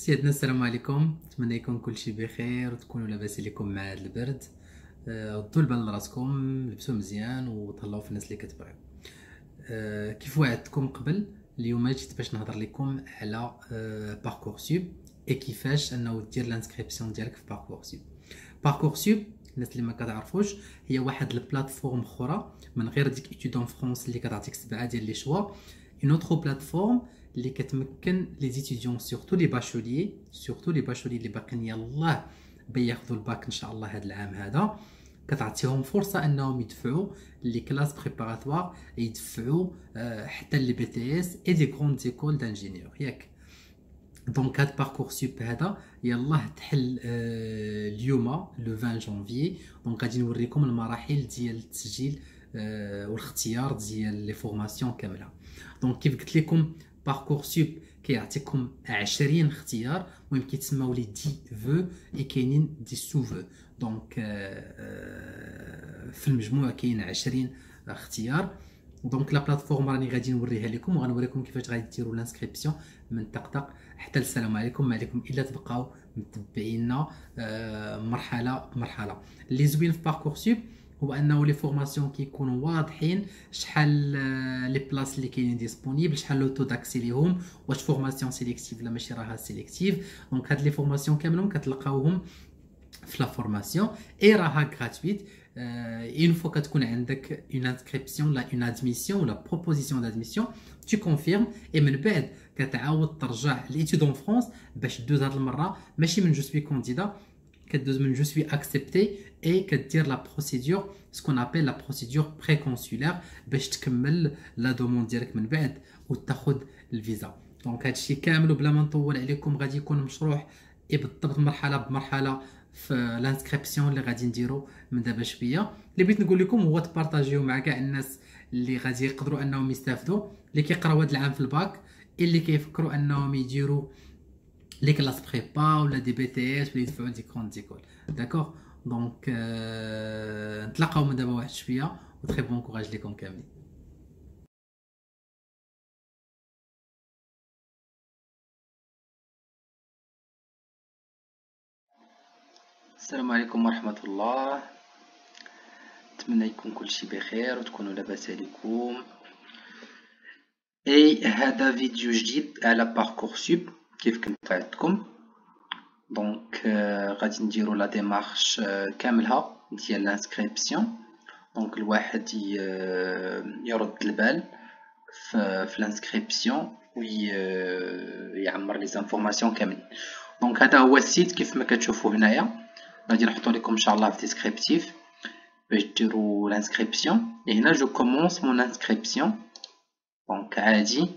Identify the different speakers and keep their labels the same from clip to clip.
Speaker 1: سيادنا السلام عليكم، نتمنى يكون كل شيء بخير وتكونوا لاباس عليكم مع هذا البرد. ردوا البال لراسكم، لبسوا مزيان وتهلاو في الناس اللي كتبغيو. كيف وعدتكم قبل، اليوم جيت باش نهضر لكم على باركورسوب اي كيفاش انه دير لانسكريبسيون ديالك في باركورسوب. باركورسوب الناس اللي ما كتعرفوش هي واحد البلاتفورم اخرى من غير ديك ايتودون فرونس اللي كتعطيك 7 ديال لي شوا. اون اوتر بلاتفورم اللي كتمكن لي زيتيديون سورتو لي باشولي اللي باقيين يلاه بياخذوا الباك ان شاء الله هذا العام هذا، كتعطيهم فرصه انهم يدفعوا لي كلاس بريباراتوار، يدفعوا حتى لي بي تي اس اي دي غروند ايكول دانجينيور ياك. دونك هاد باركورسوب هذا يلاه تحل اليوم لو 20 جانفي. دونك غادي نوريكم المراحل ديال التسجيل والاختيار ديال لي فورماسيون كامله. دونك كيف قلت لكم باركورسوب كيعطيكم 20 اختيار، المهم كيتسماو لي دي فو اي كاينين دي سو فو. دونك في المجموع كاين 20 اختيار. دونك لا بلاتفورم راني غادي نوريها لكم وغنوريكم كيفاش غادي ديروا لانسكريبسيون من طقطق حتى السلام عليكم. ما عليكم الا تبقاو متبعينا مرحله بمرحله. اللي زوين في باركورسوب هو انه لي فورماسيون كيكونوا واضحين، شحال لي بلاص اللي كاينين ديسپونيبل، شحال لو تو داكسي ليهم، واش فورماسيون سيليكتيف ولا ماشي راها سيليكتيف. دونك هاد لي فورماسيون كاملهم كتلقاوهم في لا فورماسيون اي راها غراتويت. une fois كتكون عندك une inscription لا une admission ولا proposition d'admission tu confirmes et من بعد كتعاود ترجع l'étude en France باش دوز هاد المره ماشي من جو سوي كانديدا، كدوز من جو سوي اكسبتي اي كدير لا بروسيدور سكون ابل لا بروسيدور بري كونسولير باش تكمل لا دوموند ديالك من بعد وتاخذ الفيزا. دونك هادشي كامل وبلا ما نطول عليكم غادي يكون مشروح بالضبط مرحله بمرحله في لانسكريبسيون اللي غادي نديرو من دابا شويه. اللي بغيت نقول لكم هو تبارطاجيو مع كاع الناس اللي غادي يقدروا انهم يستافدوا، اللي كيقراو هذا العام في الباك، اللي كيفكروا انهم يديروا لي كلاس بريبا ولا دي بي تي اس ولا يدفعوا دي كروند ديكول. داكوغ دونك نتلاقاو من دابا واحد شويه و تري بون كوراج ليكم كاملين. السلام عليكم ورحمه الله، نتمنى يكون كلشي بخير وتكونوا لاباس عليكم. اي هذا فيديو جديد على باركورسوب كيف كنت عدتكم. دونك غادي نديرو لا ديمارش كاملها ديال لانسكريبسيون. دونك الواحد يرد البال في لانسكريبسيون ويعمر لي زانفورماسيون كاملين. دونك هذا هو السيت كيف ما كتشوفوا هنايا، غادي نحطو لكم ان شاء الله في ديسكريبتيف باش ديروا لانسكريبسيون. هنا جو كومونس مون انسكريبسيون. دونك عادي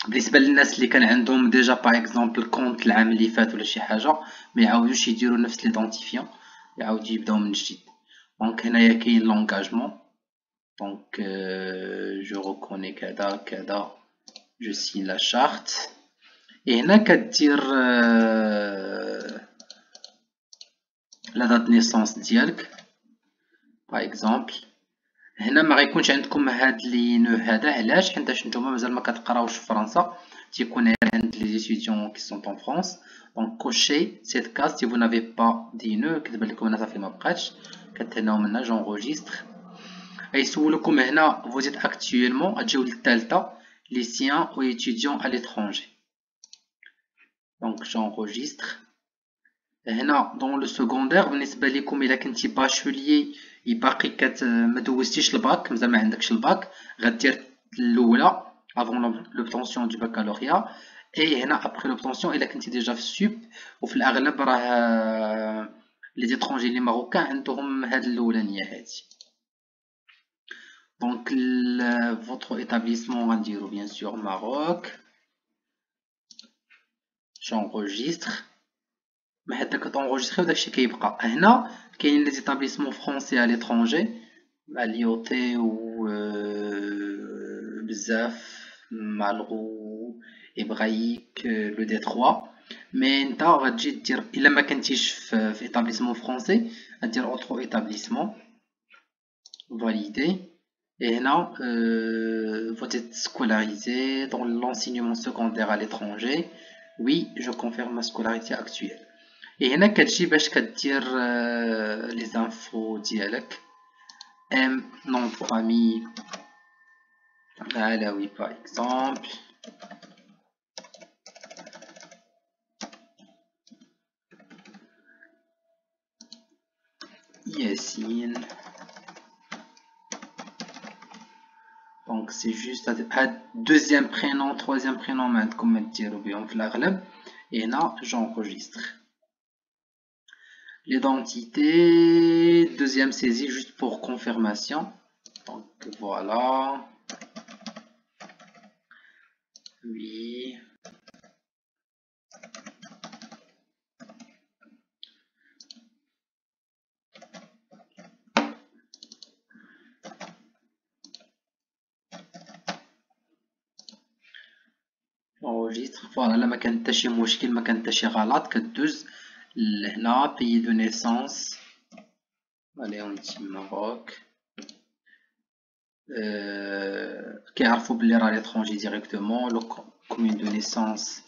Speaker 1: بالنسبه للناس اللي كان عندهم ديجا باغ اكزومبل كونت العام اللي فات ولا شي حاجه ما يعاودوش يديروا نفس ليدونتيفيون، يعاودوا يبداو من جديد. دونك هنايا كاين لونغاجمون. دونك جو ريكوني كذا كذا، جو سين لا شارت. هنا كدير لا دات نيسونس ديالك باغ اكزومبل. هنا ما غيكونش عندكم هاد لي نو هذا، علاش؟ حيتاش نتوما مازال ما كتقراوش في فرنسا، تيكون غير عند لي ستوديون كي سون طون فرانس. دونك كوشي سيت كاس سي فو نافي با دي نو، كتبان لكم هنا صافي ما بقاتش، كتهناو منا جونغوجيستر. غيسولكم هنا vous êtes actuellement غتجيو للثالثه lycéen ou étudiant à l'étranger. دونك جونغوجيستر. هنا دون لو سكوندير بالنسبه لكم الا كنتي باشوليي باقي ما دوزتيش الباك، مازال ما عندكش الباك، غدير الاولى افون لوبطونسيون دو بكالوريا. اي هنا ابري لوبطونسيون الا كنتي ديجا في السوب، وفي الاغلب راه لي زيترونجي لي ماروكان عندهم هاد الاولانيه هادي. دونك فوتر ايتابليسمون غنديرو بيان سور ماروك. جونغوجيستر. ما حتى كتونغوجيستري وداكشي كيبقى. هنا كاين لي زيتابليسمون فرونسي على ليترونجي مع ليوتي و بزاف مالغو ابغايك لو دي 3. مي نتا غتجي دير الا ما كنتيش في ايتابليسمون فرونسي غدير اوترو ايتابليسمون فاليدي. Et هنا vous êtes scolarisé dans l'enseignement secondaire à l'étranger. oui, je confirme ma scolarité actuelle. Et هنا كتجي باش كدير les infos ديالك. M, nom de famille, Alaoui par exemple. Yassine. Donc c'est juste deuxième prénom, troisième prénom, comme dire bien et là j'enregistre. L'identité, deuxième saisie juste pour confirmation. Donc voilà. Oui. Enregistre. Voilà, là ما كان حتى شي مشكل، ما كان حتى شي غلط. كدوز لهنا pays de naissance. Allez, on dit Maroc. كيعرفوا بلي راه l'étranger directement. Le commune de naissance,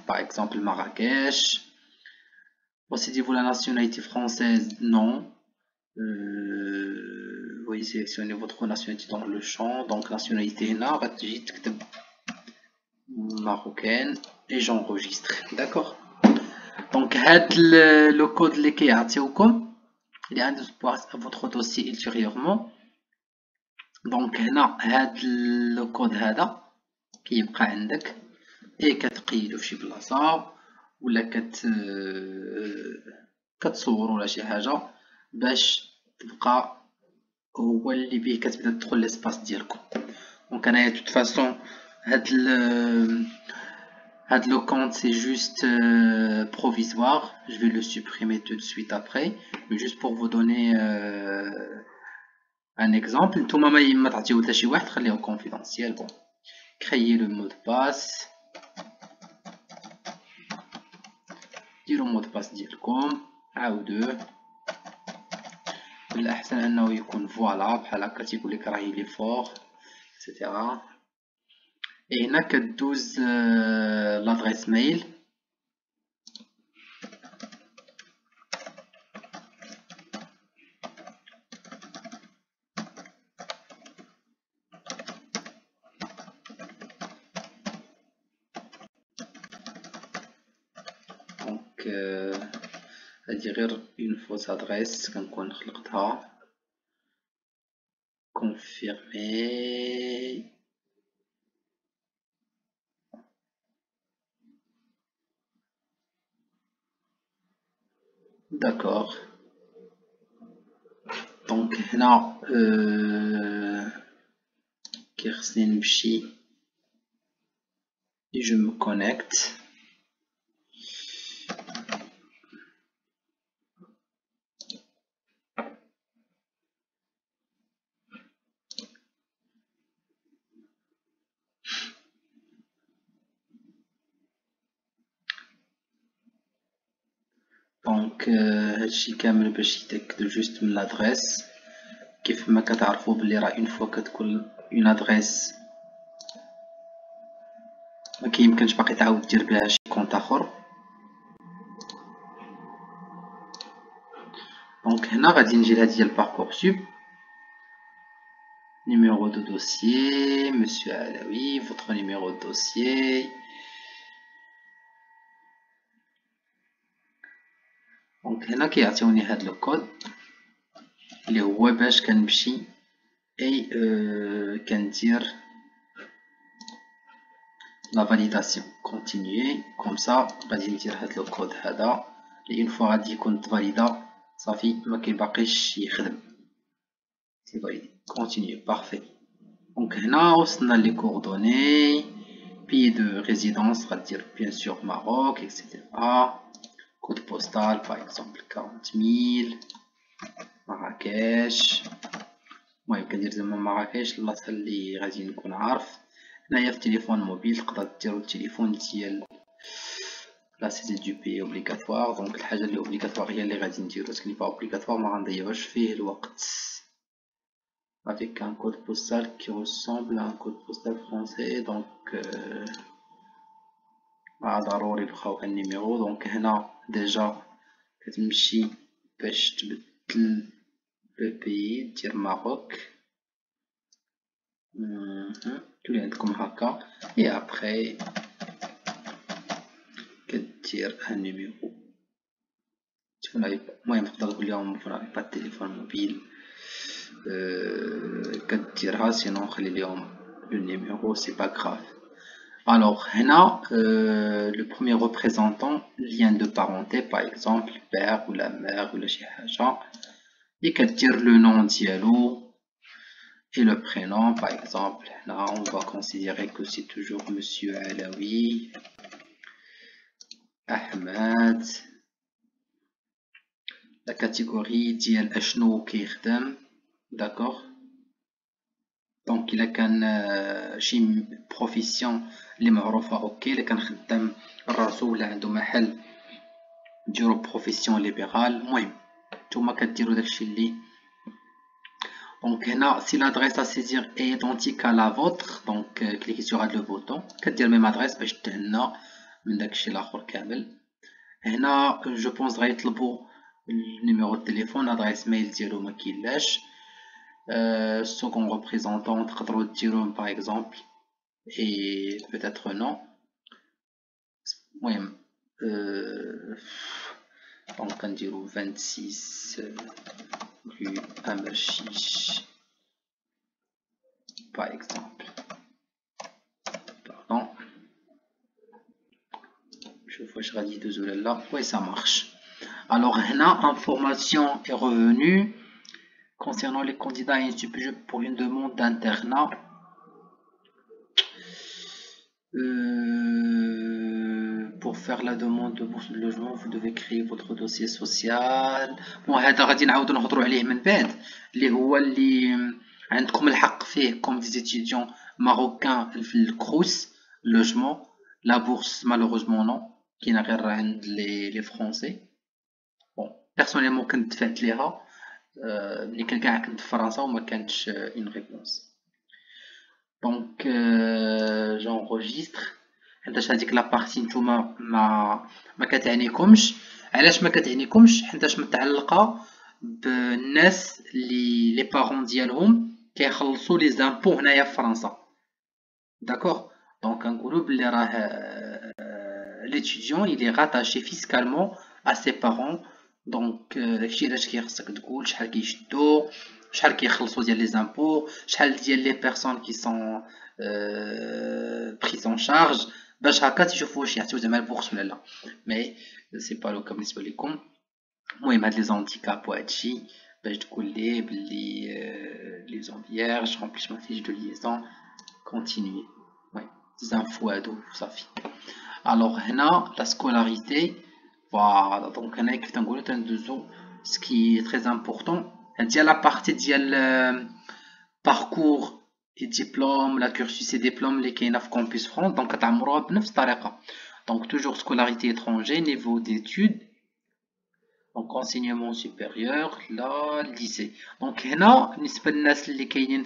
Speaker 1: par exemple Marrakech. Possédez-vous la nationalité française? Non. Voyez, sélectionnez votre nationalité dans le champ. Donc nationalité là, غتجي تكتب marocaine et j'enregistre. D'accord. Donc le code اللي كيعطيوكم اللي عنده votre dossier ultérieurement. دونك هنا هاد الكود هذا كيبقى عندك اي كتقيدو فشي بلاصه ولا كتصورو ولا شي حاجه باش تبقى هو اللي بيه كتبدا تدخل ليسباس ديالكم. دونك انايا دو فاسون هاد لو compte c'est juste provisoire. Je vais le supprimer tout de suite après, mais juste pour vous donner un exemple. نتوما ما تعطيو حتى شي واحد، خليه confidentiel. Bon, créer le mot de passe, ديروا mot de passe ديالكم، عاودوه. الأحسن أنه يكون فوالا بحال هكا تيقول لك راهي لي فور etc. Et هنا كدوز l'adresse mail. Donc هادي غير une fausse adresse كنكون خلقتها. Confirmer. D'accord. Donc هنا كيخصني نمشي et je me connecte. دونك هادشي كامل باش يتأكدو جوست من لادريس. كيف ما كتعرفو بلي راه اون فوا كتكون اون ادريس ما كيمكنش باقي تعاود دير بها شي كونط اخر. دونك هنا غادي نجي لهاد ديال Parcoursup. Numéro de dossier, monsieur Alaoui, votre numéro de dossier. دونك هنا كيعطيوني هاد لو كود اللي هو باش كنمشي اي كندير لا فاليداسيون. كونتينيي كوم سا غادي ندير هاد لو كود هذا اللي اون فوا غادي يكون تفاليدا صافي ما كيباقيش يخدم. سي فاليدي. كونتينيي بارفي. دونك هنا وصلنا لي كوردوني. pays de résidence غادير bien sûr Maroc etc. code postal par exemple 40 000 Marrakech. المهم كندير زعما مراكش البلاصه اللي غادي نكون عارف. هنايا في التليفون موبيل تقدر ديرو التليفون ديال لا سيتي دو بي اوبليغاتوار. دونك الحاجه اللي اوبليغاتوار هي اللي غادي نديرو، سكلي با اوبليغاتوار ما غنضيعوش فيه الوقت. avec un code postal qui ressemble à un code postal français. Donc ضروري بقاو ان نيميرو. دونك هنا ديجا كتمشي باش تبدل لو بيي دير ماروك تولي عندكم هكا اي ابخي كدير ان نيميرو. المهم تقدر تقول لهم في الايباد تليفون موبيل كديرها سينو خلي لهم لو نيميرو سي با غراف. Alors, هنا le premier représentant, lien de parenté, par exemple, père ou la mère ou la شي حاجة. Et كدير le nom ديالو et le prénom, par exemple. Là, on va considérer que c'est toujours Monsieur Alaoui, Ahmed. La catégorie ديال أشنو كيخدم, d'accord. دونك الا كان شي بروفيسيون اللي معروفه اوكي، الا كان خدام راسو ولا عنده محل ديرو بروفيسيون ليبرال. المهم نتوما كديروا داكشي اللي دونك هنا سي لادريس ا سيزير اي ايدونتيك ا لا فوتر. دونك كليكي سور هاد لو بوطون كدير ميم ادريس باش تهنا من داكشي الاخر كامل. هنا جو بونس غيطلبوا النيميرو د التليفون، ادريس ميل ديالو ما كاينلاش. second représentant تقدروا ديروا par exemple et peut-être non. المهم دونك كنديروا 26 rue Amerchiche par exemple. Pardon, شوف واش غادي يدوز ولا لا. oui ça marche. Alors هنا information est revenue concernant les candidats inscrits pour une demande d'internat. Pour faire la demande de bourse de logement, vous devez créer votre dossier social. Bon, هذا غادي نعاودو نهضروا عليه من بعد، اللي هو اللي عندكم الحق فيه comme des étudiants marocains في الكروس logement. La bourse malheureusement non، كاينه غير عند les français. Bon personnellement كنت دفعت ليها ملي كان كاع كنت في فرنسا وما كانتش une réponse. Donc j'enregistre. حيتاش هذيك لابارتي نتوما ما كتعنيكمش. علاش ما كتعنيكمش؟ حيتاش متعلقه بالناس اللي لي بارون ديالهم كيخلصوا لي زامبو هنايا في فرنسا، داكوغ. دونك كنقولوا بلي راه l'étudiant il est rattaché fiscalement à ses parents. دونك داكشي علاش كيخصك تقول شحال كيشدو، شحال كيخلصوا ديال لي زامبو، شحال ديال لي بيرسون كي سون بريز ان شارج، باش هكا تشوفوا واش يعطيو زعما البورس ولا لا. مي سي با لو كا بالنسبه لكم. المهم هاد لي زانديكاب وهادشي باش تقول ليه بلي لي زون فيرج remplissement fiche de liaison continue. وي زانفو هادو صافي. الوغ هنا لا سكولاريتي فوالا. دونك هنا كيف تنقولو تندوزو سكي تري امبورطون ديال لا بارتي ديال باركور et diplôme, la cursus et diplôme les كاينه في Campus France. donc كتعمروها بنفس الطريقه. donc toujours scolarité étranger, niveau d'études, donc enseignement supérieur, là lycée. donc هنا بالنسبه للناس اللي كاينين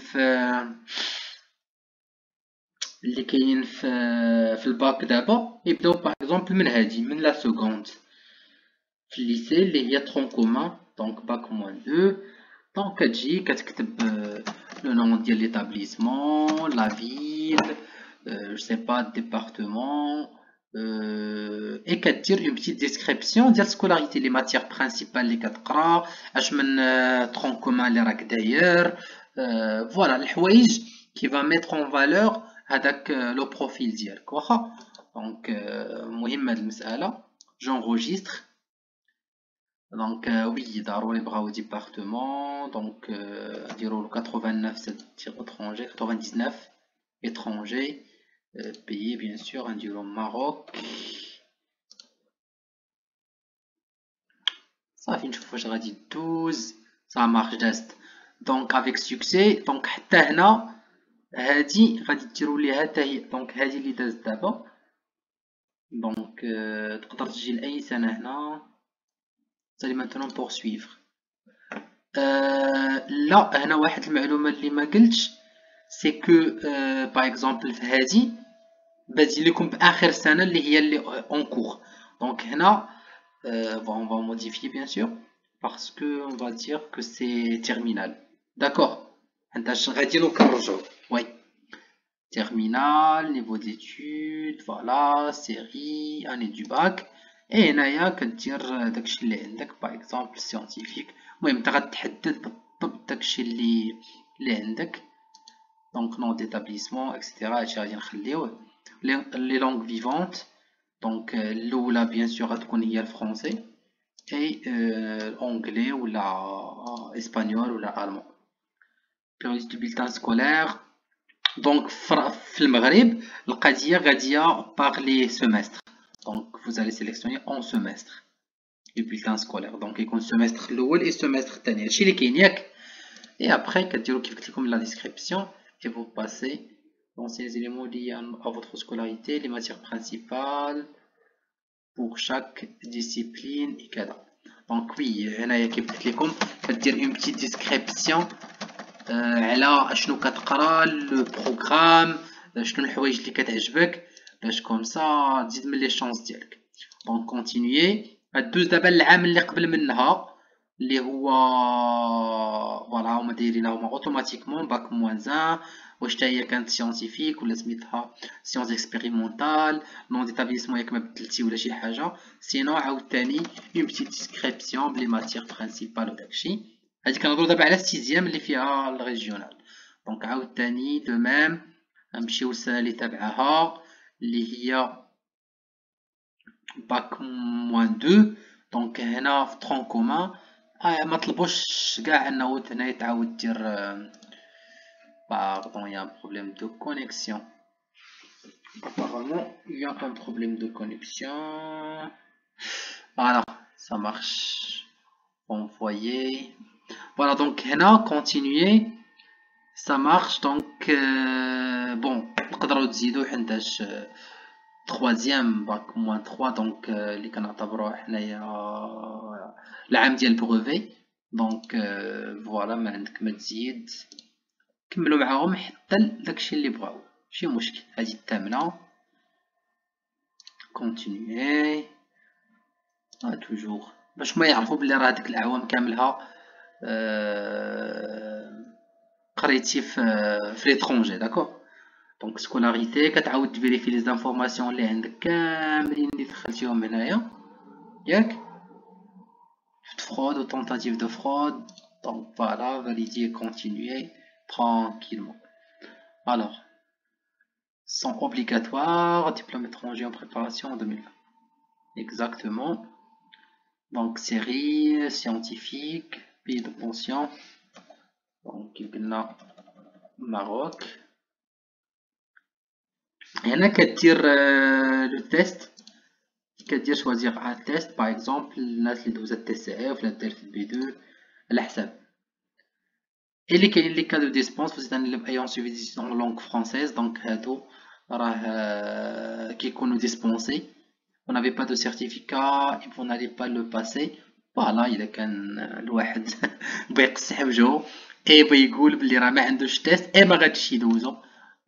Speaker 1: في الباك دابا يبداو باغ اكزومبل من هادي من لا سكوند في الليسي اللي هي ترون كومان. donc bac moins 2. donc كتجي كتكتب le nom de l'établissement, la ville, je sais pas, département, et كدير une petite description ديال scolarité, les matières principales اللي كتقرا، اش من tronc commun اللي راك داير، voilà الحوايج qui va mettre en valeur هذاك لو بروفيل ديالك واخا. دونك مهم هاد المسألة. j'enregistre. donc oui ضروري بغاو ديبارتمون. donc نديرو 89 c'est étranger، 99 étranger. pays bien sûr نديرو Maroc. صافي نشوف واش غادي دوز. ça marche just. donc avec succès. donc حتى هنا هادي غادي ديروا ليها حتى هي. دونك هادي اللي دازت دابا. دونك تقدر تجي لاي سنه هنا. allez maintenant poursuivre. لا هنا واحد المعلومه اللي ما قلتش سي كو باغ اكزومبل في هادي بادين لكم باخر سنه اللي هي اللي اون كور. دونك هنا on va modifier bien sûr parce que on va dire que c'est terminal. D'accord. انت غادي نكرجو. Oui. Terminal, niveau d'études, voilà, série, année du bac. Et هنايا كدير داكشي اللي عندك par exemple scientifique. المهم انت غتحدد بالضبط داكشي اللي عندك. Donc nom d'établissement, etc. هادشي غادي نخليوه. Les langues vivantes. Donc الأولى bien sûr غتكون هي الفرونسي. Et l'anglais ou l'espagnol ou l'allemand. Période du bulletin scolaire. Donc في المغرب القضية غادية par les semestres. Donc vous allez sélectionner en semestre le bulletin scolaire. Donc يكون semestre الأول et semestre الثاني. هادشي اللي كاين ياك. Et après كديروا كيف قلت لكم la description et vous passez dans ces éléments liés à votre scolarité, les matières principales pour chaque discipline et كذا. Donc oui هنايا كيف قلت لكم كدير une petite description على اشنو كتقرا لو بروغرام شنو الحوايج اللي كتعجبك باش كومسا تزيد من لي شانس ديالك. دونك كونتينيي غدوز دابا العام اللي قبل منها اللي هو فوالا هما دايرين هما اوتوماتيكمون باك موان 1 واش حتى هي كانت سيونتيفيك ولا سميتها سيونس اكسبيريمونطال نون ديتابليسمون ياك ما بدلتي ولا شي حاجه سينو عاوتاني اون بتيت ديسكريبسيون بلي ماتيغ برينسيبال وداكشي. هادي كنهضرو دابا على السيزيام اللي فيها الريجيونال. دونك عاوتاني دو ميم نمشيو للسنه اللي تابعاها اللي هي باك موان 2. دونك هنا في ترون كومان ما طلبوش كاع انه هنايا تعاود دير باردون يا بروبليم دو كونيكسيون. apparemment il y a un problème de connexion. Voilà, ça marche. Envoyer. Voilà, donc هنا continuer ça marche. Donc bon تقدروا تزيدوا حيتاش troisième bac moins 3 donc اللي كنعتبروه حنايا العام ديال البروفي. دونك فوالا ما عندك ما تزيد كملوا معاهم حتى داكشي اللي بغاو ماشي مشكل. هذه الثامنه كونتينيي توجور باش ما يعرفوا بلي راه هذيك الاعوام كاملها قريتي في ليترونجي. داكور. دونك سكولاريتي كتعاود تفيريفي لي زانفورماسيون اللي عندك كاملين اللي دخلتيهم هنايا ياك fraude ou tentative de fraude. Donc voilà, valider, continuer tranquillement. Alors, sont obligatoires, diplôme étranger en préparation en 2020. Exactement. Donc série, scientifique, pays de pension. Donc il y a Maroc. Il y en a qui tirent le test. كدير choisir un test par exemple الناس اللي دوزات TCF ولا دارت B2 على حساب. اللي كاين لي كادو ديسبونس فاش اللي ايون سوفي دي اون لونغ فرونسيز. دونك هادو راه كيكونوا ديسبونسي vous n'avez pas de certificat et vous n'allez pas le passer. فوالا الا كان الواحد بغا يقصح بجهو اي بغا يقول بلي راه ما عندوش تيست اي ما غاديش يدوزو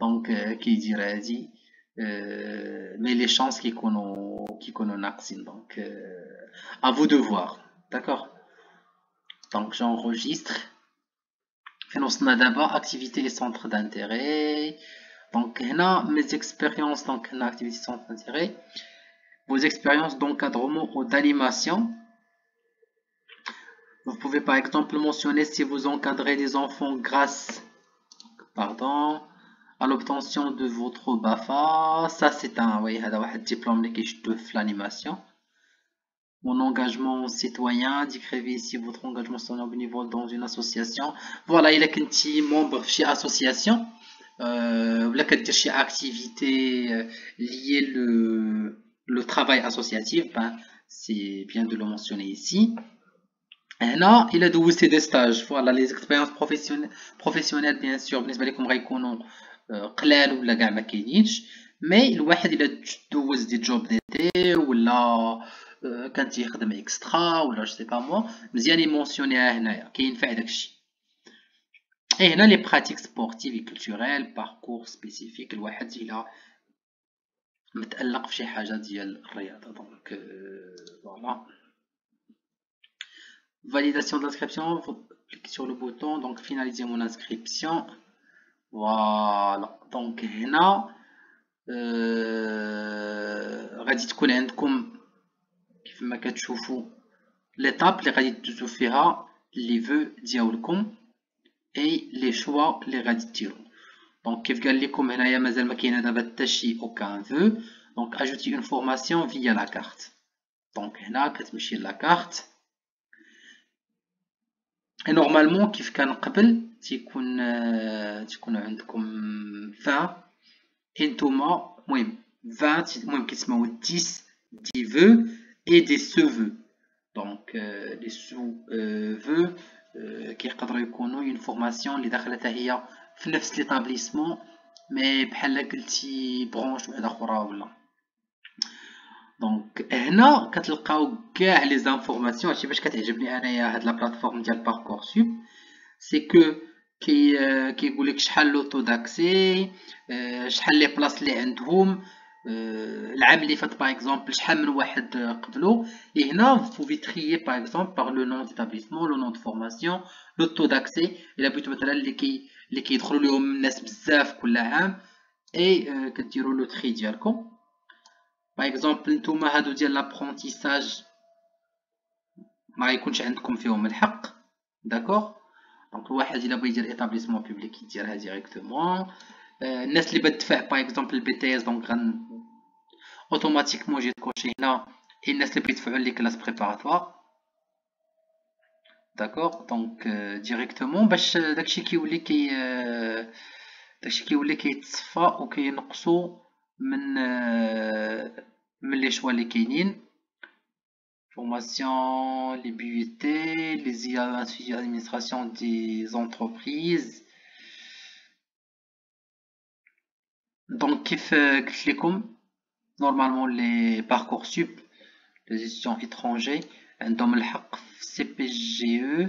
Speaker 1: دونك كيدير هادي mais les chances كيكونوا ناقصين. donc à vous de voir. d'accord. donc j'enregistre. فين وصلنا دابا activité et centre d'intérêt. donc هنا mes expériences. donc هنا activité centre d'intérêt vos expériences d'encadrement ou d'animation. Vous pouvez par exemple mentionner si vous encadrez des enfants grâce à l'obtention de votre BAFA. Ça c'est un diplôme qui est l'animation. Mon engagement citoyen, décrivez ici votre engagement citoyen bénévole dans une association. Voilà, il a qu'un petit membre chez association. Là, qu'il y a des activités liées le travail associatif, ben, c'est bien de le mentionner ici. هنا الى دوزتي دي ستاج فوالا لي اكسبيريونس بروفيسيونيل بيان سور بالنسبه لكم غيكونوا قلال ولا كاع ما كاينينش. مي الواحد الى دوز دي جوب ديتي ولا كان تيخدم اكسترا ولا جو سي با موا مزيان يمونسيونيها هنايا كينفع داكشي. اي هنا لي براتيك سبورتيف اي كولتوريل باركور سبيسيفيك الواحد الى متألق في شي حاجة ديال الرياضة. دونك فوالا. Validation de l'inscription, faut cliquer sur le bouton, donc finaliser mon inscription. Voilà. Donc هنا غادي تكون عندكم كيف ما كتشوفوا ليطاب اللي غادي تدوزو فيها لي فو ديالكم اي لي شوا اللي غادي ديرو. دونك كيف قال لكم هنايا مازال ما كاين دابا حتى شي اوكان فو. دونك اجوتي اون فورماسيون فيا لا كارت. دونك هنا كتمشي لا كارت اي نورمالمون كيف كان قبل تيكون عندكم 20 انتوما المهم 20 المهم كيتسماو 10 دي فو اي دي سو فو. دونك لي سو فو كيقدروا يكونوا اون فورماسيون اللي داخله حتى هي في نفس ليطابليسمون مي بحال قلتي برونش وحده اخرى ولا. دونك هنا كتلقاو كاع لي زانفورماسيون. هادشي باش كتعجبني انايا هاد لا بلاتفورم ديال باركورسوب سي كو كيقول لك شحال لوطو داكسي، شحال لي بلاص اللي عندهم، العام اللي فات باغ اكزومبل شحال من واحد قبلو. اي هنا فوفي تريي باغ اكزومبل باغ لو نون ديتابليسمون، لو نون دو فورماسيون، لو طو داكسي الا بغيتو مثلا اللي كيدخلوا لهم الناس بزاف كل عام اي كديروا لو تري ديالكم. باغ اكزومبل نتوما هادو ديال لابرونتيساج ما يكونش عندكم فيهم الحق، داكوغ. دونك الواحد الا بغى يدير ايطابليسمون بوبليك يديرها ديريكتومون. الناس اللي بتدفع باغ اكزومبل البي تي اس دونك اوتوماتيكمون جي تكوشي هنا. اي الناس اللي بيدفعوا لي كلاس بريباراتوار، داكوغ. دونك ديريكتومون باش داكشي كيولي كيتصفى وكينقصوا من لي شوا اللي كاينين. Formation, les BUT, les administration des entreprises. Donc, كيف قلت لكم normalement les Parcoursup, les étudiants étrangers عندهم الحق في CPGE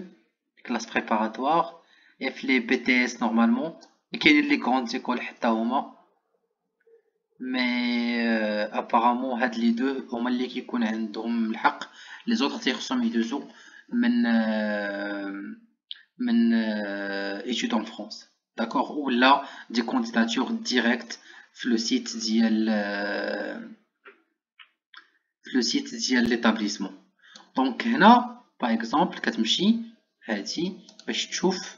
Speaker 1: classe préparatoire et في les BTS normalement. كاينين les grandes écoles حتى هما مي ابارامون هاد لي دو هما اللي كيكون عندهم الحق. لي زوطر تيخصهم يدوزو من ايتود ان فرانس، داكوغ، ولا دي كونديداتور ديريكت في لو سيت ديال ليطابليسمون. دونك هنا باغ اكزومبل كتمشي هادي باش تشوف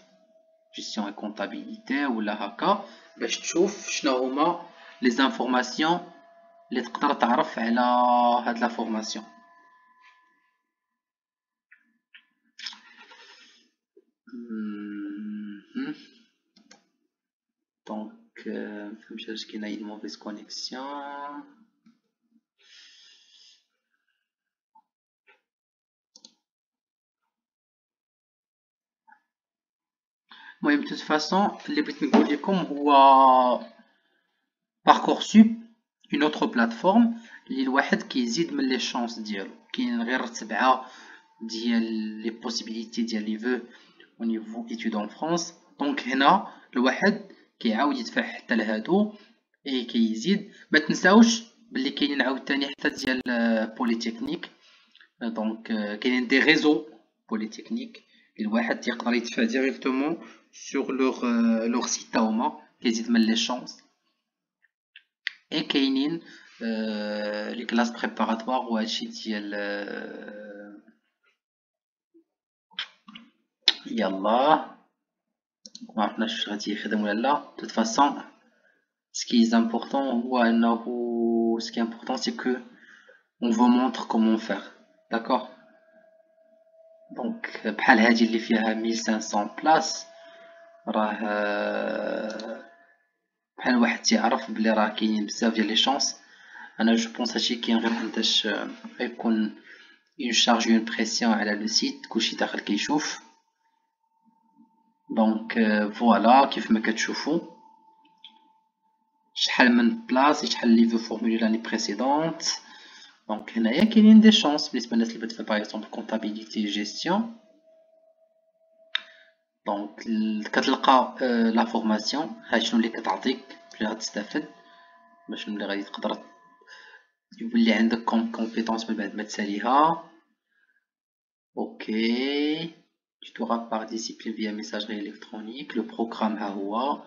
Speaker 1: جيستيون اي كونطابيليتي ولا هكا باش تشوف شنو هما لي زانفورماسيون اللي تقدر تعرف على هاد لا فورماسيون. دونك مفهمتش علاش كاينه اون موفيز كونيكسيون. المهم توت فاصون اللي بغيت نقول لكم هو Parcoursup une autre plateforme اللي الواحد كيزيد من لي شانس ديالو. كاين غير 7 ديال لي بوسيبيليتي ديال لي فو او نيفو ايتود ان فرانس. دونك هنا الواحد كيعاود يدفع حتى لهادو اي كيزيد. ما تنساوش بلي كاينين عاوتاني حتى ديال بوليتكنيك. دونك كاينين دي ريزو بوليتكنيك الواحد يقدر يدفع ديريكتومون سور لوغ سيت تاهما كيزيد من لي شانس. اي كاينين لي كلاس بريباراتوار وهادشي ديال يلا ما عرفناش واش غادي يخدم ولا لا. توت فاصون سكي امبورطون هو انه سكي امبورطون سي كو اون فو مونطر كومون فير، داكوغ. دونك بحال هادي اللي فيها 1500 بلاص راه بحال واحد تيعرف بلي راه كاينين بزاف ديال لي شانس. انا جو بونس هادشي كاين غير باش يكون اون شارج اون بريسيون على لو سيت كلشي داخل كيشوف. دونك فوالا كيف ما كتشوفوا شحال من بلاص شحال لي فو فورمولي لاني بريسيدونت. دونك هنايا كاينين دي شانس بالنسبه للناس اللي بتفهم باغ اكزومبل كونطابيليتي جيستيون. دونك كتلقى لا فورماسيون هاي شنو اللي كتعطيك باش غتستافد باش اللي غادي تقدر يولي عندك compétence من بعد ما تساليها. OK. Tutorat par discipline via messagerie électronique. Le programme ها هو.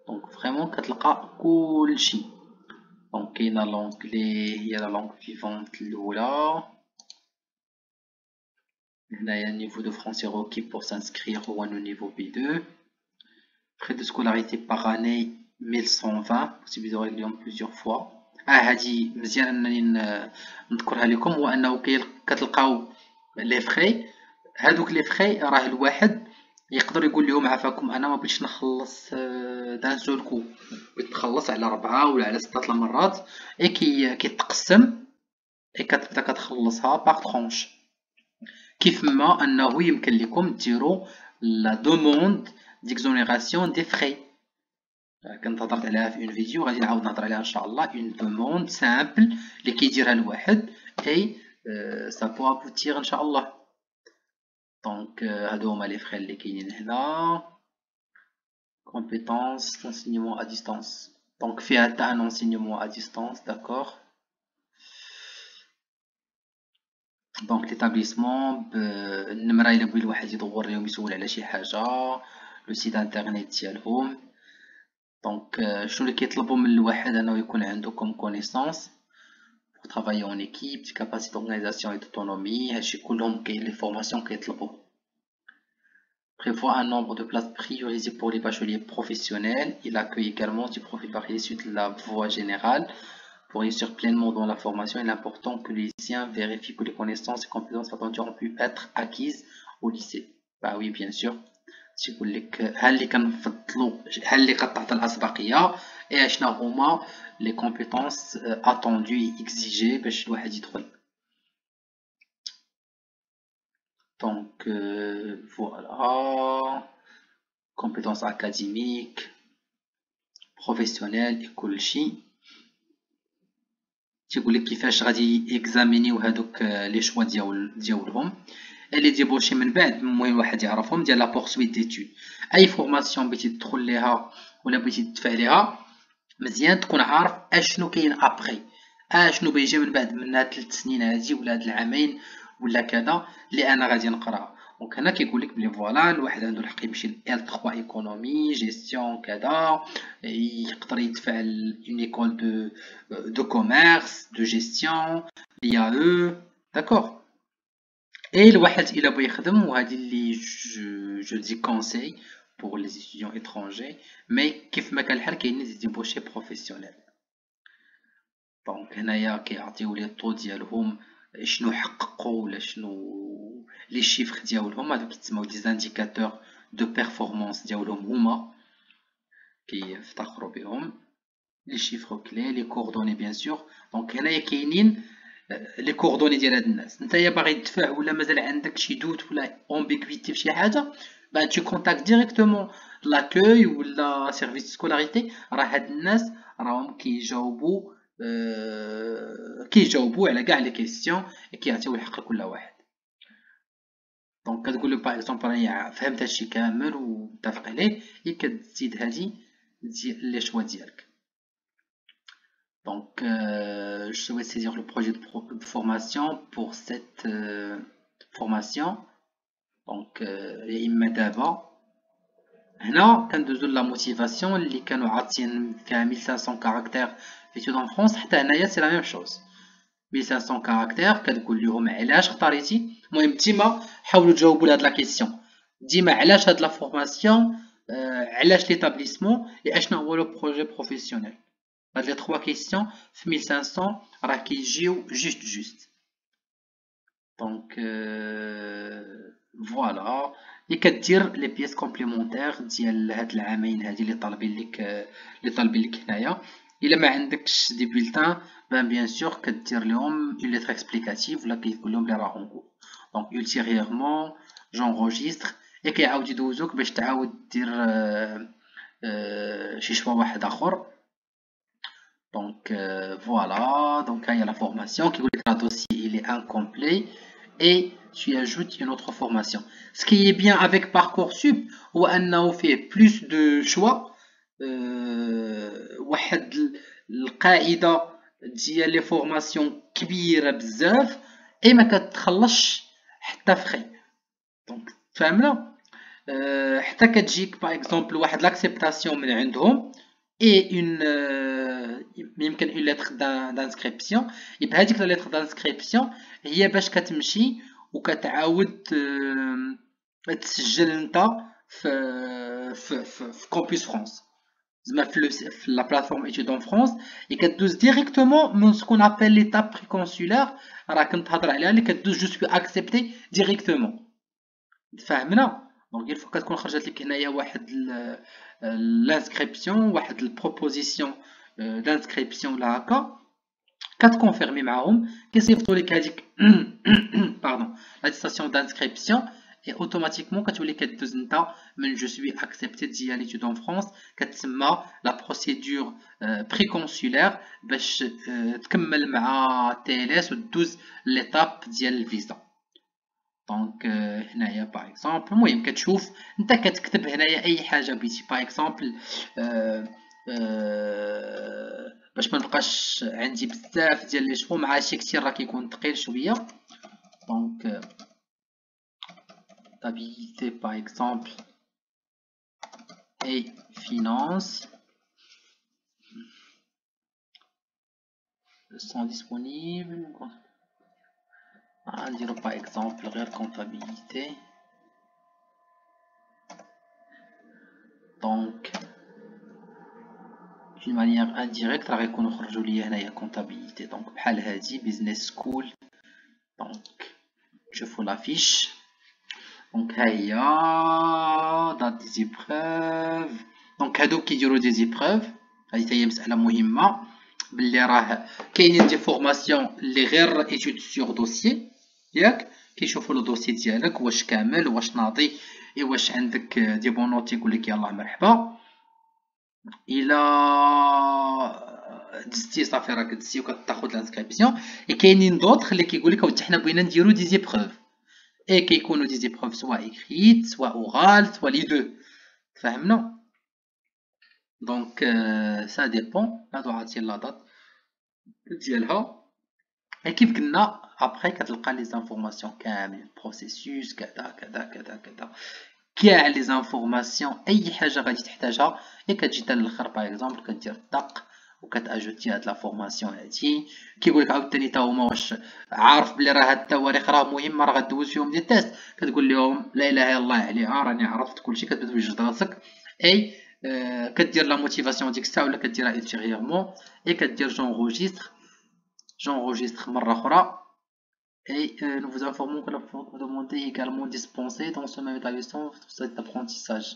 Speaker 1: Donc vraiment كتلقى كلشي. Donc كاينه l'anglais هي la langue vivante الأولى. هنايا niveau de français requis pour s'inscrire au niveau B2. Frais de scolarité par année 1120. possibilité de régler plusieurs fois. هادي مزيان انني نذكرها لكم، هو انه كتلقاو لي فخي. هادوك لي فخي راه الواحد يقدر يقول لهم عافاكم انا ما بغيتش نخلص دان سول كو، بغيت نخلص على 4 ولا على 6 المرات، اي كيتقسم اي كتبدا كتخلصها باغ ترونش. كيف ما انه يمكن لكم ديروا لا دوموند ديكزونيراسيون دي فخي. كنت هضرت عليها في اون فيديو، غادي نعاود نهضر عليها ان شاء الله. اون دوموند سامبل اللي كيديرها الواحد اي سا بو ابوتير ان شاء الله. دونك هادو هما لي فخي اللي كاينين هنا. compétence d'enseignement à distance. Donc فيها حتى ان enseignement à distance. d'accord. دونك ليتابليسمون بالنمره الا بغى الواحد يدور لهم يسول على شي حاجه، لو سيت انترنيت ديالهم. دونك شنو اللي كيطلبوا من الواحد انه يكون عنده كوم كونيسونس pour travailler en équipe, des capacités d'organisation et d'autonomie. هادشي كلهم كاين لي فورماسيون كيطلبوا. prévoit un nombre de places priorisées pour les bacheliers professionnels. Il accueille également des profils variés issus de la voie générale. Pour réussir pleinement dans la formation, il est important que les lycéens vérifient que les connaissances et compétences attendues ont pu être acquises au lycée. Bah oui, bien sûr. تيقول لك هل اللي كنفضلوا هل اللي كتعطي الاسبقيه اي اشنا هما لي كومبيتونس اتوندو اكزيجي باش الواحد يدخل. دونك فوالا كومبيتونس اكاديميك بروفيسيونيل كلشي. تيقول لك كيفاش غادي اكزامينيو هادوك لي شوا ديالهم اللي ديبوشي من بعد. المهم واحد يعرفهم ديال لا بورسويت ديتود. اي فورماسيون بغيتي تدخل ليها ولا بغيتي تدفع ليها مزيان تكون عارف اشنو كاين ابخي، اشنو بيجي من بعد من هاد 3 سنين هادي ولا هاد العامين ولا كذا اللي انا غادي نقرا. دونك هنا كيقول لك بلي فوالا الواحد عنده الحق يمشي ل L3 ايكونومي جيستيون كذا، يقدر يدفع اون ايكول دو كوميرس دو جيستيون l'IAE. داكوغ. اي الواحد الا بغى يخدم وهذه اللي جو دي كونساي pour les étudiants étrangers، مي كيف ما كان الحال كاينين دي ديبوشي بروفيسيونيل. دونك هنايا كيعطيو لي طو ديالهم شنو حققوا ولا شنو لي شيفر ديالهم، هادو كيتسموا دي زانديكاتور دو بيرفورمانس ديالهم هما كيفتخروا بهم. لي شيفر كلي لي كوردوني بيان سور. دونك هنايا كاينين لي كوردوني ديال هاد الناس. نتايا باغي تدفع ولا مازال عندك شي دوت ولا امبيكويتي في شي حاجه، bah tu contactes directement l'accueil ou la service de scolarité. راه هاد الناس راهم كيجاوبوا على كاع لي كيسيون كيعطيو الحق لكل واحد. دونك كتقول له باغ اكزومبل راني فهمت هادشي كامل ومتفق عليه، هي كتزيد هادي لي شوا ديالك. Donc, je souhaite saisir le projet de formation pour cette formation. Donc, إما دابا هنا كندوزو لا موتيفاسيون اللي كانوا عاطين فيها 1500 كاركتير في études en France. حتى هنايا سي لا ميم شوز 1500 كاركتير. كتقول لهم علاش اختاريتي. المهم ديما حاولوا تجاوبوا لهاد لا كيسيون ديما، علاش هاد لا فورماسيون، علاش ليتابليسمون، اي اشنا هو لو بروجي بروفيسيونيل. هاد لي 3 كيسيون في 1500 راه كيجيو جوست. دونك فوالا اللي كدير لي بيس كومبليمونتير ديال هاد العامين هادي اللي طالبين لك هنايا. الا ما عندكش دي بولتان بيان سور كدير لهم اون ليتر اكسبليكاتيف ولا كيقول لهم لي راهم كو. دونك ultérieurement j'enregistre et كيعاود يدوزوك باش تعاود دير شي شوا واحد اخر. Donc voilà, donc il y a la formation qui vous dit que le dossier il est incomplet et tu ajoutes une autre formation. Ce qui est bien avec Parcoursup, on fait plus de choix. واحد القاعدة ديال لي فورماسيون كبيره بزاف اي ما كتخلصش حتى فخي. دونك فهمنا. حتى كتجيك باغ اكزومبل واحد لاكسبتاسيون من عندهم اي اون يمكن اون ليتر دانسكريبسيون. يبقى هذيك لا ليتر دانسكريبسيون هي باش كتمشي وكتعاود تسجل انت في كومبوس فرانس، زعما في لا بلاتفورم ايتود فرانس، اللي كدوز ديريكتومون من سكون ابل ليتاب بري كونسولار. راه كنت هضر عليها اللي كدوز جو سوي اكسبتي ديريكتومون. فهمنا. دونك il faut كتكون خرجت لك هنايا واحد لانسكريبسيون، واحد البروبوزيسيون دانسكريبسيون ولا هكا، كتكونفيرمي معاهم كيصيفطوا لك هذيك باردون لاتيستاسيون دانسكريبسيون، اي اوتوماتيكمون كتولي كدوز انت من جو سوي اكسبتي ديال ليتود اون فرانس، كتسمى لا بروسيدور بري كونسولير باش تكمل مع تي ال اس ودوز ليتاب ديال الفيزا. دونك هنايا باغ اكزومبل المهم كتشوف انت كتكتب هنايا اي حاجه بغيتي باغ اكزومبل باش ما نبقاش عندي بزاف ديال لي شفو مع شي كتير راه كيكون ثقيل شويه. دونك stabilité par exemple et finance sont disponibles. نديرو par exemple غير comptabilité. donc d'une manière indirecte راه غيكونوا خرجوا لي هنايا comptabilité. donc بحال هادي business school. donc نشوفوا لافيش. donc ها هي date des épreuves. donc هادو كيديروا دي زيبروف. هادي حتى هي مساله مهمه باللي راه كاينين دي فورماسيون اللي غير ايتود سور دوسيي ياك، كيشوفوا لو دوسي ديالك واش كامل واش ناضي واش عندك دي بون نوت يقول لك يلاه مرحبا. الى دزتي صافي راك دزتي وكتاخذ لانسكريبسيون. كاينين دوطخ اللي كيقول لك اودي حنا بغينا نديرو دي زيبروف اي كيكونوا دي زيبروف سوا ايكريت سوا اورال سوا لي دو. فهمنا. دونك سا ديبون. هادو عاطين لا دات ديالها. كيف قلنا ابخي كتلقى لي زانفورماسيون كاملين بروسيسوس كذا كذا كذا كذا كاع لي زانفورماسيون اي حاجه غادي تحتاجها. كتجي حتى للاخر باغ اكزومبل كدير طق وكتاجوتي هاد لا فورماسيون هادي. كيقول لك عاوتاني تا هما واش عارف بلي راه هاد التواريخ راه مهمه راه غدوز فيهم دي تيست. كتقول لهم لا اله الا الله عليها راني عرفت كلشي. كتبدا توجد راسك اي كدير لا موتيفاسيون ديك الساعه ولا كديرها انتيريورمون اي كدير j'enregistre مرة أخرى. Et nous vous informons que la vous demandez également dispensée dans ce même établissement pour cet apprentissage.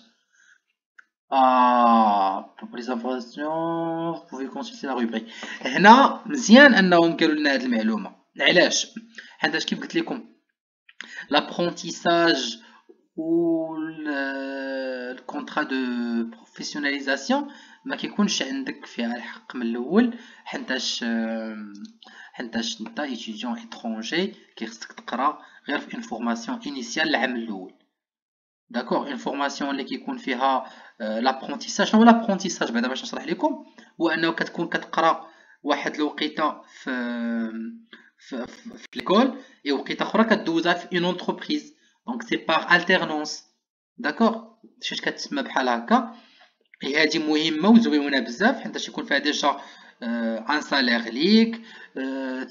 Speaker 1: Pour les informations vous pouvez consulter la rubrique. هنا مزيان أنهم قالوا لنا هاد المعلومة. علاش؟ حيتاش كيف قلت لكم l'apprentissage ou le contrat de professionnalisation ما كيكونش عندك فيها الحق من الاول حيتاش نتا ايتيديون اترونجي كيخصك تقرا غير في اون فورماسيون انيسيال العام الاول. داكوغ. اون فورماسيون اللي كيكون فيها لابرونتيساج. شنو هو لابرونتيساج بعدا باش نشرح لكم؟ هو انه كتكون كتقرا واحد الوقيته في ليكول اي وقيته اخرى كدوزها في اون اونتربريز. دونك سي باغ التيرنونس. داكوغ. شاش كتسمى بحال هكا. هادي مهمه وزوينه بزاف حيت يكون فيها ديجا ان سالير ليك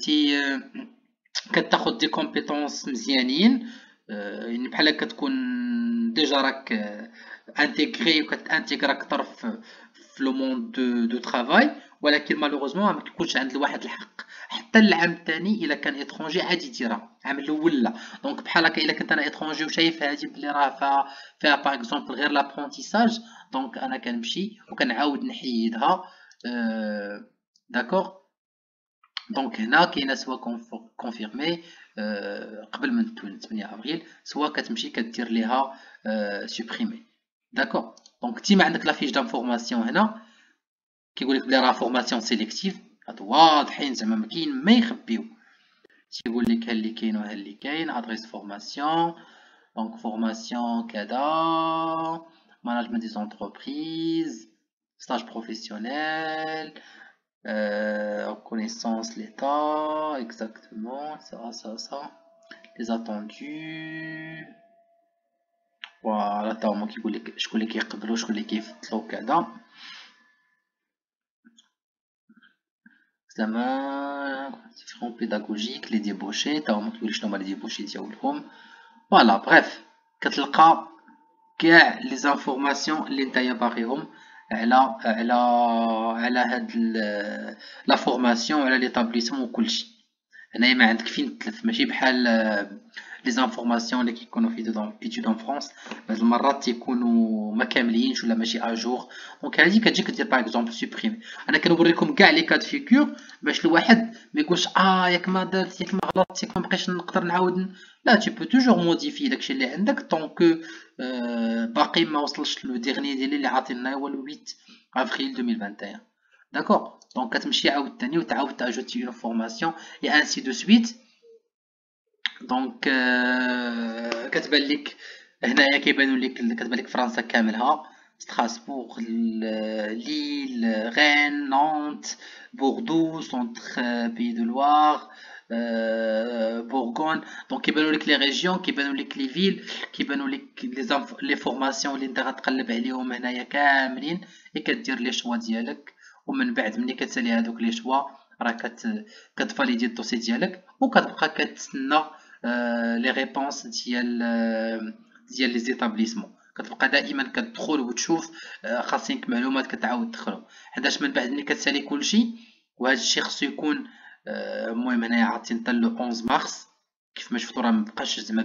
Speaker 1: تي كتاخد دي كومبيتونس مزيانين. يعني بحال كتكون ديجا راك انتيغري وكتانتيغرا اكثر في لو موند دو طرافاي. ولكن مالوغوزمون ما كيكونش عند الواحد الحق حتى العام الثاني الا كان اترونجي عادي يديرها. العام الاول لا. دونك بحال هكا الا كنت انا اترونجي وشايف هادي بلي راه فيها باغ اكزومبل غير لابرونتيساج دونك انا كنمشي وكنعاود نحيدها. داكوغ. دونك هنا كاينه سوا كونفيرمي قبل من 8 افريل سوا كتمشي كدير ليها سوبريمي. داكوغ. دونك تيما عندك لا فيش دانفورماسيون هنا كيقول لك بلي راه فورماسيون سيليكتيف. هادو واضحين زعما ما كاين ما يخبيو. تيقول لك ها اللي كاين وها اللي كاين ادريس فورماسيون. دونك فورماسيون كذا management des entreprises stage professionnel Reconnaissance l'état, exactement, ça. Les attendus. Voilà, تا هما كيقول لك شكون اللي كيقبلو شكون اللي كيفضلو كذا. زعما ديفيرون بيداغوجيك لي ديبوشي تا هما كيقول لك شنو هما لي ديبوشي ديالهم. فوالا بريف كتلقى كاع لي زانفورماسيون اللي نتايا باغيهم على هاد لا فورماسيون وعلى ليطابليسمون وكلشي. هنايا ما عندك فين تلف، ماشي بحال لي زانفورماسيون اللي كيكونوا في ايتود ان فرانس بعض المرات تيكونوا ما كاملينش ولا ماشي اجور. دونك هذه كتجي كدير باغ اكزومبل سوبريمي. انا كنوريكم كاع لي كاد فيغور باش الواحد ما يقولش ياك ما درت ياك ما غلطت ياك ما بقيتش نقدر نعاود. لا تي بو توجور موديفي داكشي اللي عندك طونكو باقي ما وصلش لو ديرني ديالي اللي عاطينا هو 8 افريل 2021. داكوغ دونك كتمشي عاوتاني وتعاود تاجوتي اون فورماسيون اي انسي دو سويت. دونك كتبان لك هنايا كيبانوا لك كتبان لك فرنسا كاملها، ستراسبورغ، ليل، غين، نانت، بوردو، سونتر بي دو لوار، بورغون. دونك كيبانوا لك لي ريجيون، كيبانوا لك لي فيل، كيبانوا لك لي فورماسيون اللي انت غتقلب عليهم هنايا كاملين، كدير لي شوا ديالك. ومن بعد ملي كتسالي هادوك لي شوا راه كتفاليدي الدوسي ديالك وكتبقى كتسنى لي ريبونس ديال لي زيتابليسمون. كتبقى دائما كتدخل وتشوف خاصينك معلومات كتعاود تدخلهم، حيتاش من بعد ملي كتسالي كلشي وهذا الشيء خصو يكون المهم هنايا عاطين حتى لو 11 مارس كيف ما شفتوا راه مبقاش زعما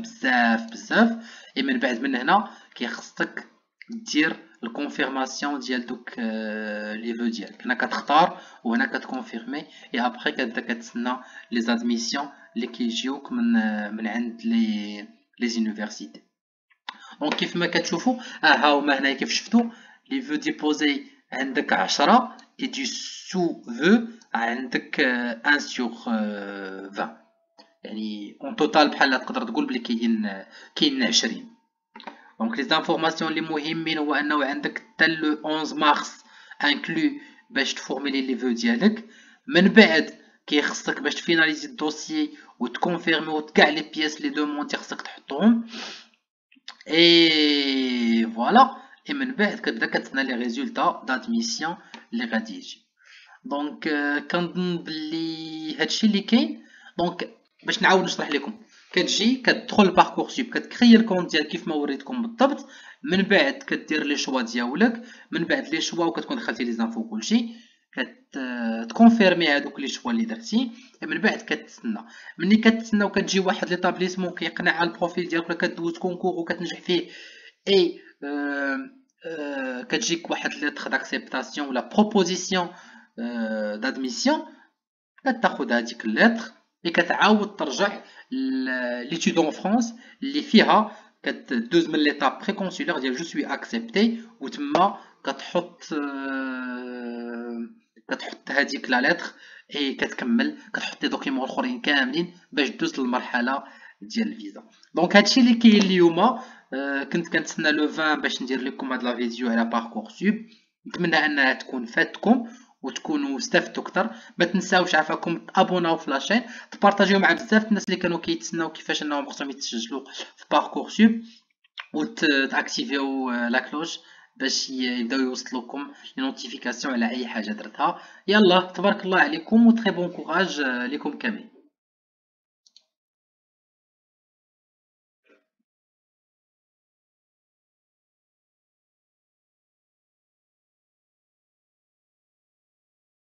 Speaker 1: بزاف. من بعد من هنا كيخصك دير الكونفيرماسيون ديال دوك لي فو ديالك. هنا كتختار وهنا كتكونفيرمي اي ابري كتبدا كتسنى لي زادميسيون اللي كيجيوك من عند لي زونيفرسيتي. دونك كيف ما كتشوفوا ها هما هنايا كيف شفتوا لي فو ديبوزي عندك 10 اي دو سو فو عندك 1 سور 20. يعني اون توتال بحال تقدر تقول بلي كاين 20. دونك لي زانفورماسيون اللي مهمين هو انه عندك حتى لو 11 مارس انكلو باش تفورميلي لي فو ديالك. من بعد كيخصك باش تفيناليزي الدوسيي وتكونفيرمي كاع لي بياس لي دوموندي خصك تحطهم اي فوالا. اي من بعد كتبدا كتسنى لي ريزولطا دادميسيون اللي غادي يجي. دونك كنظن بلي هادشي اللي كاين. دونك باش نعاود نشرح لكم، كتجي كتدخل لباركور سوب كتكري الكونت ديالك كيف ما وريتكم بالضبط. من بعد كدير لي شوا ديالك، من بعد لي شوا وكتكون دخلتي لي زانفو كلشي كتكونفيرمي هادوك لي شوا اللي درتي. من بعد كتسنى، ملي كتسنى وكتجي واحد ليطابليسمون كيقنع على البروفيل ديالك ولا كدوز كونكور وكتنجح فيه اي كتجيك واحد ليتر داكسبتاسيون ولا بروبوزيسيون دادميسيون. كتاخد هاديك الليتر اللي كتعاود ترجع ليتود اون فرانس اللي فيها كتدوز من ليطاب بري كونسولير ديال جو سوي اكسبتي وتما كتحط هاديك لا ليتر اي كتكمل كتحط لي دوكيمون اخرين كاملين باش دوز للمرحله ديال الفيزا. دونك هادشي اللي كاين اليوم. كنت كنتسنى لو 20 باش ندير لكم هاد لا فيديو على باركور سوب. نتمنى انها تكون فاتكم وتكونوا استفدتوا اكثر. ما تنساوش عافاكم تابوناو في لاشين، تبارطاجيو مع بزاف الناس اللي كانوا كيتسناو كيفاش انهم خصهم يتسجلوا في باركور سوب وتاكتيفيو لا كلوش باش يبداو يوصلوكم لي نوتيفيكاسيون على اي حاجه درتها. يلا تبارك الله عليكم و تري بون كوراج ليكم كاملين.